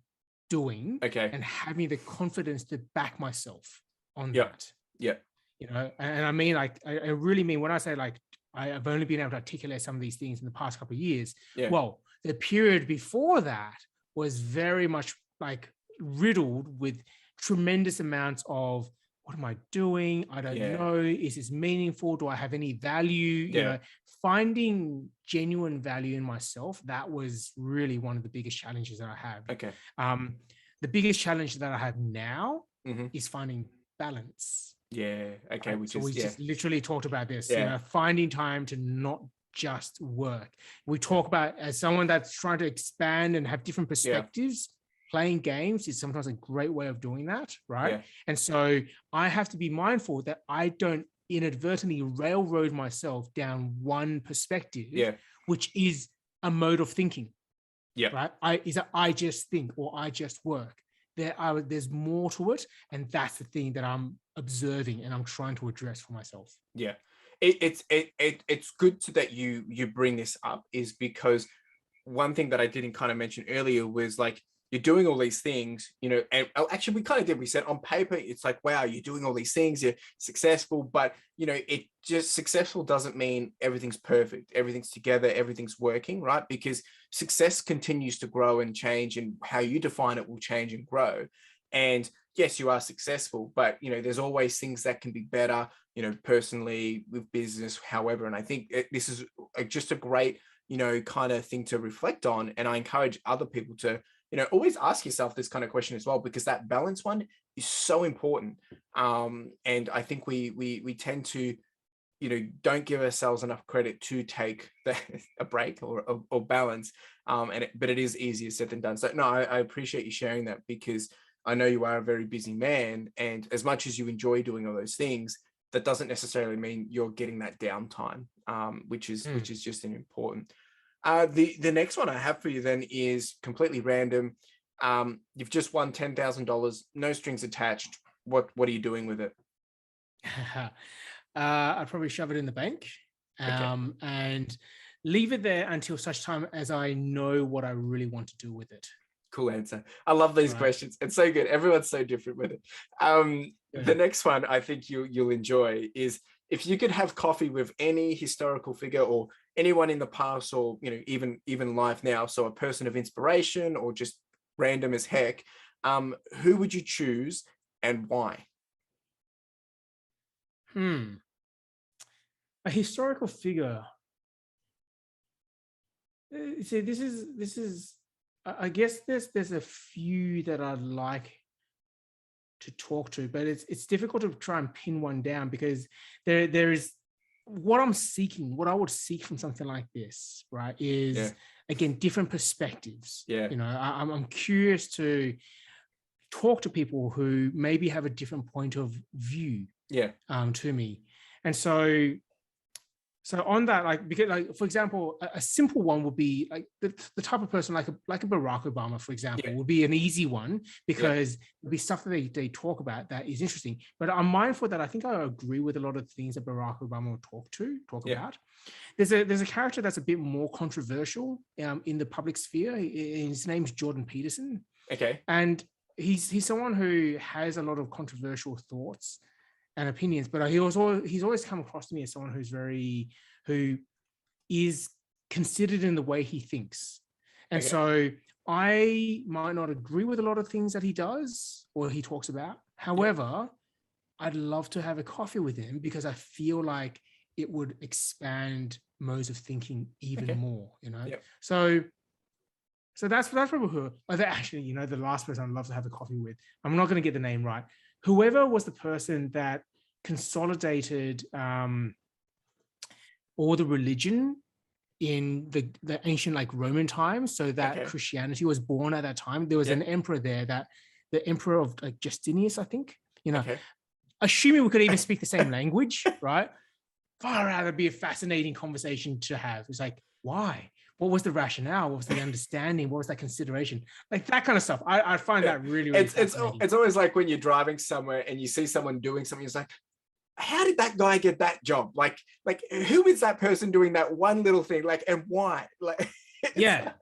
doing, Okay. and having the confidence to back myself on Yeah. that. Yeah. You know, and I mean, like, I really mean when I say like I've only been able to articulate some of these things in the past couple of years. Yeah. Well, the period before that was very much like riddled with tremendous amounts of, what am I doing? I don't know. Is this meaningful? Do I have any value? You know, finding genuine value in myself, that was really one of the biggest challenges that I have. Okay. The biggest challenge that I have now Mm-hmm. is finding balance. Yeah. Okay. Right? Which so is, we just literally talked about this, Yeah. you know, finding time to not just work. We talk about, as someone that's trying to expand and have different perspectives, playing games is sometimes a great way of doing that, right? Yeah. And so I have to be mindful that I don't inadvertently railroad myself down one perspective, which is a mode of thinking. Yeah. Right. I just think, or I just work. There's more to it, and that's the thing that I'm observing and I'm trying to address for myself. Yeah. It's good that you bring this up, is because one thing that I didn't kind of mention earlier was like, you're doing all these things, you know, and actually we kind of did. We said on paper, it's like, wow, you're doing all these things, you're successful, but you know, it just, successful doesn't mean everything's perfect, everything's together, everything's working, right? Because success continues to grow and change, and how you define it will change and grow. And yes, you are successful, but you know, there's always things that can be better, you know, personally, with business, however. And I think this is just a great, you know, kind of thing to reflect on. And I encourage other people to, you know, always ask yourself this kind of question as well, because that balance one is so important. And I think we tend to, you know, don't give ourselves enough credit to take a break or balance. But it is easier said than done. So no, I appreciate you sharing that, because I know you are a very busy man, and as much as you enjoy doing all those things, that doesn't necessarily mean you're getting that downtime, which is just an important. The next one I have for you then is completely random. You've just won $10,000, no strings attached. What are you doing with it? I'd probably shove it in the bank, and leave it there until such time as I know what I really want to do with it. Cool answer. I love these questions. It's so good. Everyone's so different with it. The next one I think you'll enjoy is, if you could have coffee with any historical figure or anyone in the past, or you know, even live now, so a person of inspiration or just random as heck, who would you choose and why? A historical figure. See, this is. I guess there's a few that I'd like to talk to, but it's difficult to try and pin one down, because there is what I'm seeking. What I would seek from something like this, right, is again different perspectives. You know, I'm curious to talk to people who maybe have a different point of view. To me, and so on that, like, because like, for example, a simple one would be like the type of person like a Barack Obama, for example, would be an easy one, because it'd be stuff that they talk about that is interesting. But I'm mindful that I think I agree with a lot of the things that Barack Obama would talk about. There's a character that's a bit more controversial in the public sphere. His name's Jordan Peterson. And he's someone who has a lot of controversial thoughts and opinions, but he's always come across to me as someone who is considered in the way he thinks. And so I might not agree with a lot of things that he does or he talks about. However, I'd love to have a coffee with him, because I feel like it would expand modes of thinking even more, you know? So So that's probably who. Actually, you know, the last person I'd love to have a coffee with. I'm not going to get the name right. Whoever was the person that consolidated all the religion in the ancient like Roman times, so that Christianity was born at that time. There was an emperor there, that the emperor of like Justinius, I think. You know, assuming we could even speak the same language, right? Far out, it'd be a fascinating conversation to have. It's like, why? What was the rationale? What was the understanding? What was that consideration? Like that kind of stuff. I find that really, really fascinating. It's always like when you're driving somewhere and you see someone doing something, it's like, how did that guy get that job? Like who is that person doing that one little thing? Like, and why? Like, yeah,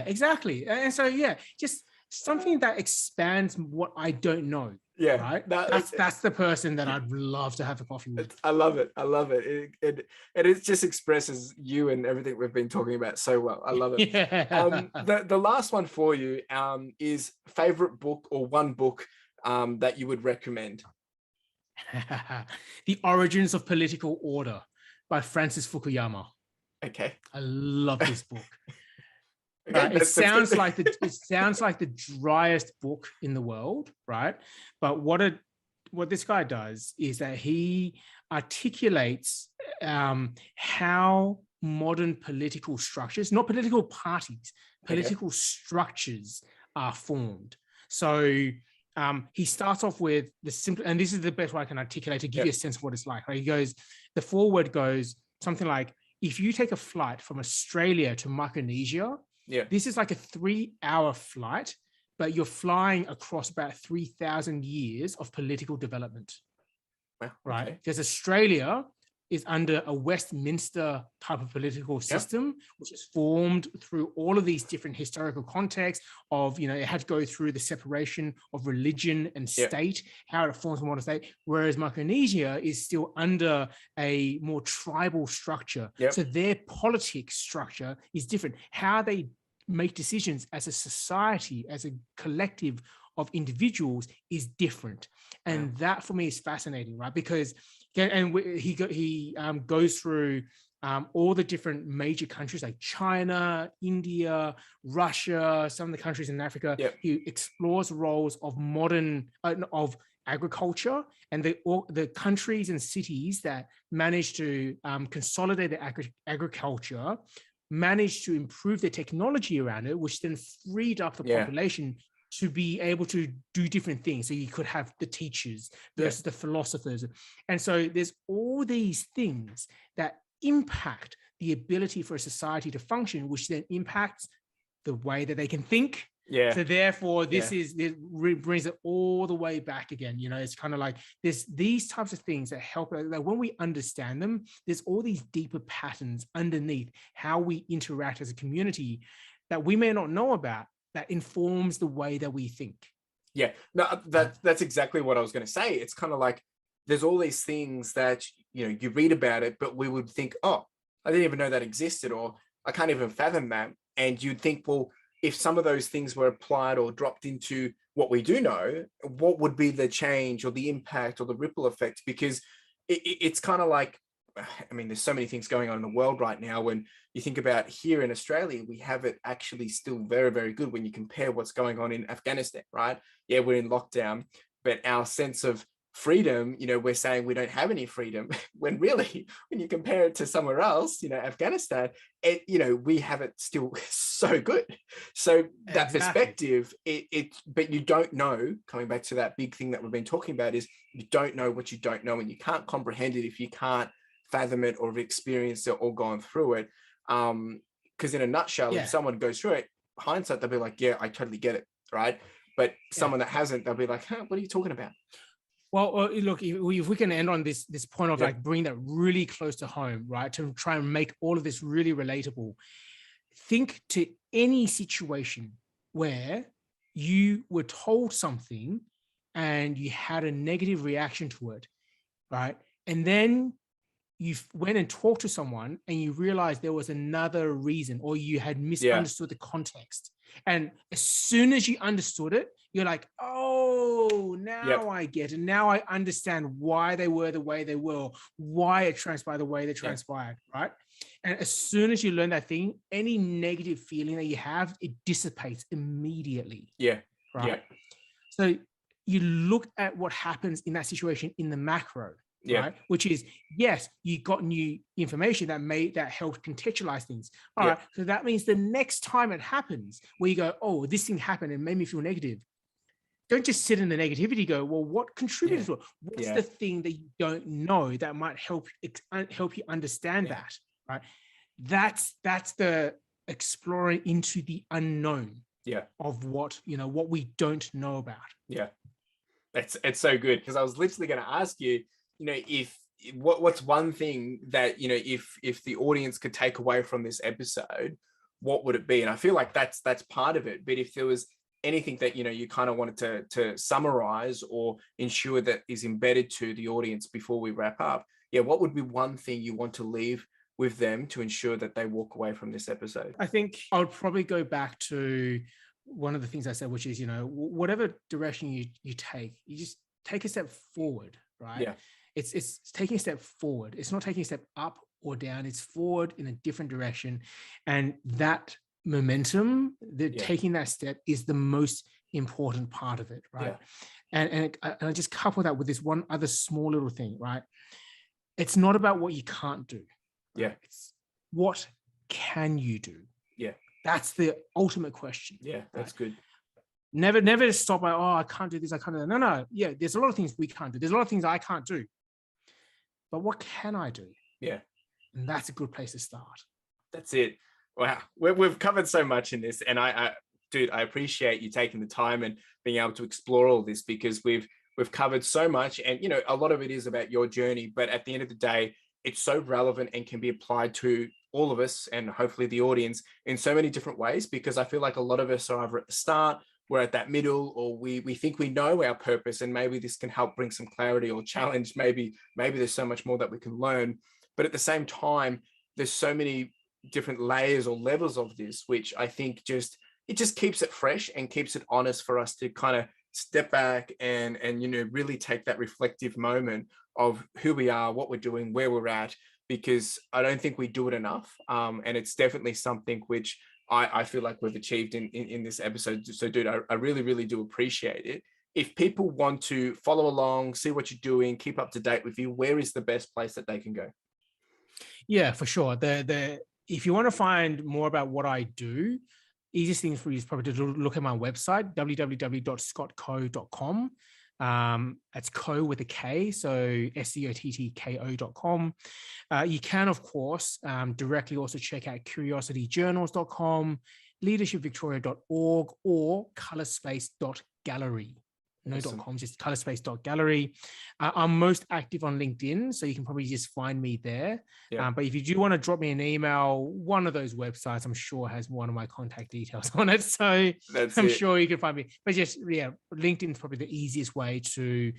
exactly. And so, just something that expands what I don't know. Yeah, right. That's the person that I'd love to have a coffee with. I love it. It just expresses you and everything we've been talking about so well. I love it. The last one for you is favorite book or one book that you would recommend. The Origins of Political Order by Francis Fukuyama. Okay. I love this book. It sounds like the driest book in the world, right? But what this guy does is that he articulates how modern political structures, not political parties, political structures are formed. So he starts off with the simple, and this is the best way I can articulate to give you a sense of what it's like. Right? He goes, the foreword goes something like, if you take a flight from Australia to Micronesia, this is like a 3-hour flight, but you're flying across about 3,000 years of political development. Wow, right? Because Australia is under a Westminster type of political system, which is formed through all of these different historical contexts of, it had to go through the separation of religion and state, how it forms a modern state, whereas Micronesia is still under a more tribal structure. So their politics structure is different. How they make decisions as a society, as a collective of individuals is different. And that for me is fascinating, right? Because he goes through all the different major countries like China, India, Russia, some of the countries in Africa. He explores roles of modern, of agriculture, and the countries and cities that manage to consolidate their agriculture, managed to improve the technology around it, which then freed up the population to be able to do different things. So you could have the teachers versus the philosophers. And so there's all these things that impact the ability for a society to function, which then impacts the way that they can think. So therefore, it brings it all the way back again. It's kind of like there's these types of things that help. Like when we understand them, there's all these deeper patterns underneath how we interact as a community that we may not know about, that informs the way that we think. That's exactly what I was going to say. It's kind of like there's all these things that you read about it, but we would think, oh, I didn't even know that existed, or I can't even fathom that. And you'd think, well, if some of those things were applied or dropped into what we do know, what would be the change or the impact or the ripple effect? Because it's kind of like, I mean, there's so many things going on in the world right now. When you think about here in Australia, we have it actually still very, very good when you compare what's going on in Afghanistan, right? Yeah, we're in lockdown, but our sense of freedom, we're saying we don't have any freedom, when really, when you compare it to somewhere else, Afghanistan, we have it still so good. So that perspective, but you don't know, coming back to that big thing that we've been talking about, is you don't know what you don't know, and you can't comprehend it if you can't fathom it or have experienced it or gone through it. Because in a nutshell, if someone goes through it, hindsight, they'll be like, yeah, I totally get it, right? But someone that hasn't, they'll be like, huh, what are you talking about? Well, look, if we can end on this point of like bring that really close to home, right? To try and make all of this really relatable. Think to any situation where you were told something and you had a negative reaction to it, right? And then you went and talked to someone and you realized there was another reason, or you had misunderstood the context. And as soon as you understood it, you're like, oh, now I get it. Now I understand why they were the way they were, why it transpired the way they transpired, right? And as soon as you learn that thing, any negative feeling that you have, it dissipates immediately. Yeah. Right. Yeah. So you look at what happens in that situation in the macro, Yeah. right? Which is, yes, you got new information that helped contextualize things. All Yeah. right. So that means the next time it happens where you go, oh, this thing happened and made me feel negative. Don't just sit in the negativity. Go, well, what contributed to it? What's the thing that you don't know that might help you understand that, right? That's the exploring into the unknown of what we don't know about. Yeah. It's so good, because I was literally going to ask you, if what's one thing that, if the audience could take away from this episode, what would it be? And I feel like that's part of it. But if there was anything that, you kind of wanted to summarize or ensure that is embedded to the audience before we wrap up, what would be one thing you want to leave with them to ensure that they walk away from this episode? I think I would probably go back to one of the things I said, which is, whatever direction you take, you just take a step forward, right? Yeah. It's taking a step forward. It's not taking a step up or down. It's forward in a different direction. And that momentum, taking that step is the most important part of it, right? And I just couple that with this one other small little thing, right? It's not about what you can't do. Right? It's what can you do? Yeah. That's the ultimate question. Yeah, that's good. Never stop by, oh, I can't do this, I can't do that. No. Yeah, there's a lot of things we can't do. There's a lot of things I can't do. But what can I do? Yeah. And that's a good place to start. That's it. Wow. We've covered so much in this. And dude, I appreciate you taking the time and being able to explore all this, because we've covered so much. And, a lot of it is about your journey. But at the end of the day, it's so relevant and can be applied to all of us and hopefully the audience in so many different ways, because I feel like a lot of us are either at the start, we're at that middle, or we think we know our purpose, and maybe this can help bring some clarity or challenge. Maybe there's so much more that we can learn. But at the same time, there's so many different layers or levels of this, which I think it just keeps it fresh and keeps it honest for us to kind of step back and really take that reflective moment of who we are, what we're doing, where we're at, because I don't think we do it enough. And it's definitely something which I feel like we've achieved in this episode. So dude, I really, really do appreciate it. If people want to follow along, see what you're doing, keep up to date with you, where is the best place that they can go? Yeah, for sure. If you want to find more about what I do, easiest thing for you is probably to look at my website, www.scottco.com. It's co with a K, so SCOTTKO.com. You can, of course, directly also check out curiosityjournals.com, leadershipvictoria.org, or colorspace.gallery. No Awesome. .com, just colorspace.gallery. I'm most active on LinkedIn, so you can probably just find me there. Yeah. But if you do want to drop me an email, one of those websites, I'm sure has one of my contact details on it. So I'm sure you can find me. But just, LinkedIn is probably the easiest way to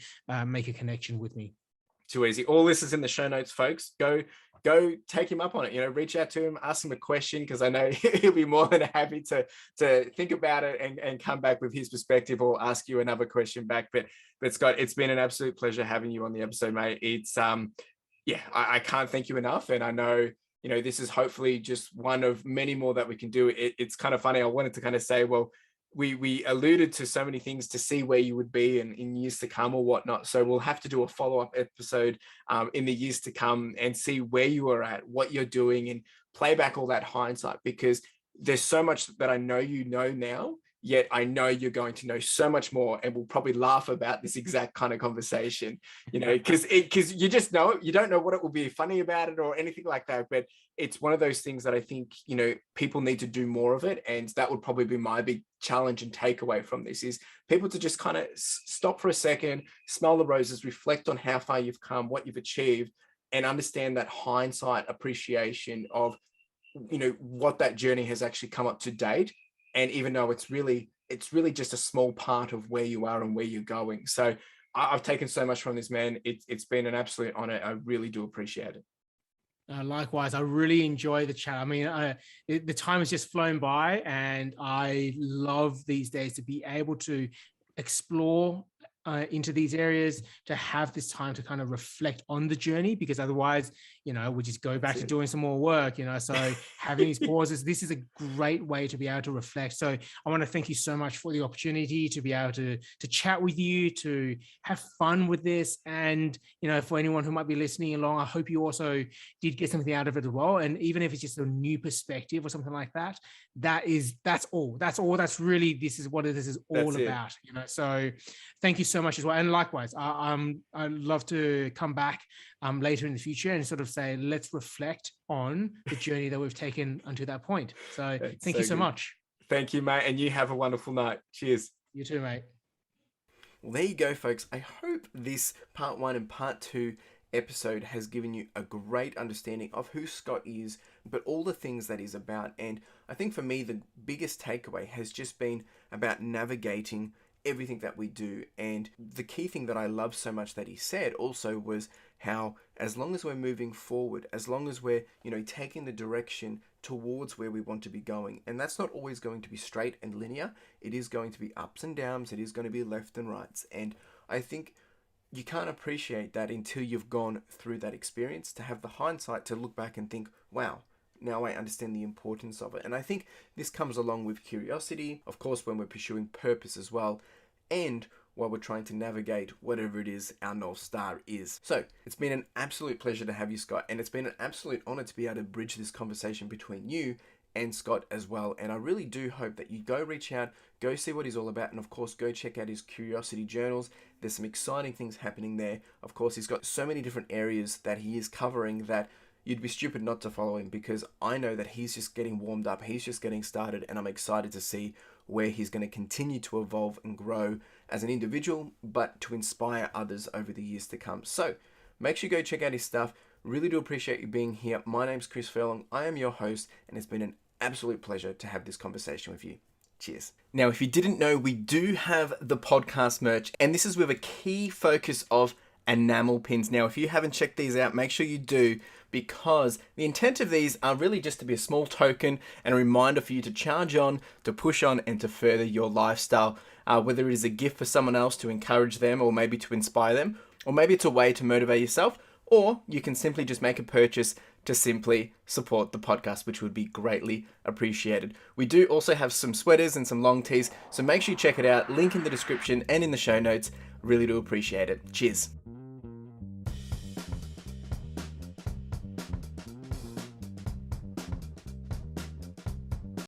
make a connection with me. Too easy. All this is in the show notes, folks. Go take him up on it. Reach out to him, ask him a question, because I know he'll be more than happy to think about it and come back with his perspective, or ask you another question back. But Scott, it's been an absolute pleasure having you on the episode, mate. It's I can't thank you enough. And I know, this is hopefully just one of many more that we can do. It's kind of funny. I wanted to kind of say, well, we alluded to so many things to see where you would be in years to come or whatnot. So we'll have to do a follow-up episode in the years to come and see where you are at, what you're doing, and play back all that hindsight, because there's so much that I know you know now, yet I know you're going to know so much more, and we'll probably laugh about this exact kind of conversation, because you just know it. You don't know what it will be funny about it or anything like that, but it's one of those things that I think, people need to do more of it. And that would probably be my big challenge and takeaway from this, is people to just kind of stop for a second, smell the roses, reflect on how far you've come, what you've achieved, and understand that hindsight appreciation of, what that journey has actually come up to date. And even though it's really just a small part of where you are and where you're going. So I've taken so much from this, man. It's been an absolute honor. I really do appreciate it. Likewise, I really enjoy the chat. I mean, the time has just flown by, and I love these days to be able to explore into these areas, to have this time to kind of reflect on the journey, because otherwise, we just go back to doing some more work, so having these pauses, this is a great way to be able to reflect. So I want to thank you so much for the opportunity to be able to chat with you, to have fun with this. And, for anyone who might be listening along, I hope you also did get something out of it as well. And even if it's just a new perspective or something like that, that's all. That's really, this is what this is all about, so thank you so much as well. And likewise, I'd love to come back later in the future and sort of say, let's reflect on the journey that we've taken until that point. So thank you so much. Thank you, mate. And you have a wonderful night. Cheers. You too, mate. Well, there you go, folks. I hope this part 1 and part 2 episode has given you a great understanding of who Scott is, but all the things that he's about. And I think for me, the biggest takeaway has just been about navigating everything that we do. And the key thing that I love so much that he said also was how, as long as we're moving forward, as long as we're, taking the direction towards where we want to be going, and that's not always going to be straight and linear. It is going to be ups and downs. It is going to be left and rights. And I think you can't appreciate that until you've gone through that experience, to have the hindsight to look back and think, wow, now I understand the importance of it. And I think this comes along with curiosity, of course, when we're pursuing purpose as well, and while we're trying to navigate whatever it is our North Star is. So it's been an absolute pleasure to have you, Scott, and it's been an absolute honor to be able to bridge this conversation between you and Scott as well. And I really do hope that you go reach out, go see what he's all about, and of course go check out his Curiosity Journals. There's some exciting things happening there. Of course, he's got so many different areas that he is covering that you'd be stupid not to follow him, because I know that he's just getting warmed up, he's just getting started, and I'm excited to see where he's going to continue to evolve and grow as an individual, but to inspire others over the years to come. So make sure you go check out his stuff. Really do appreciate you being here. My name's CLFurlong. I am your host, and it's been an absolute pleasure to have this conversation with you. Cheers. Now, if you didn't know, we do have the podcast merch, and this is with a key focus of enamel pins. Now, if you haven't checked these out, make sure you do, because the intent of these are really just to be a small token and a reminder for you to charge on, to push on, and to further your lifestyle. Whether it is a gift for someone else to encourage them, or maybe to inspire them, or maybe it's a way to motivate yourself, or you can simply just make a purchase to simply support the podcast, which would be greatly appreciated. We do also have some sweaters and some long tees, so make sure you check it out. Link in the description and in the show notes. Really do appreciate it. Cheers.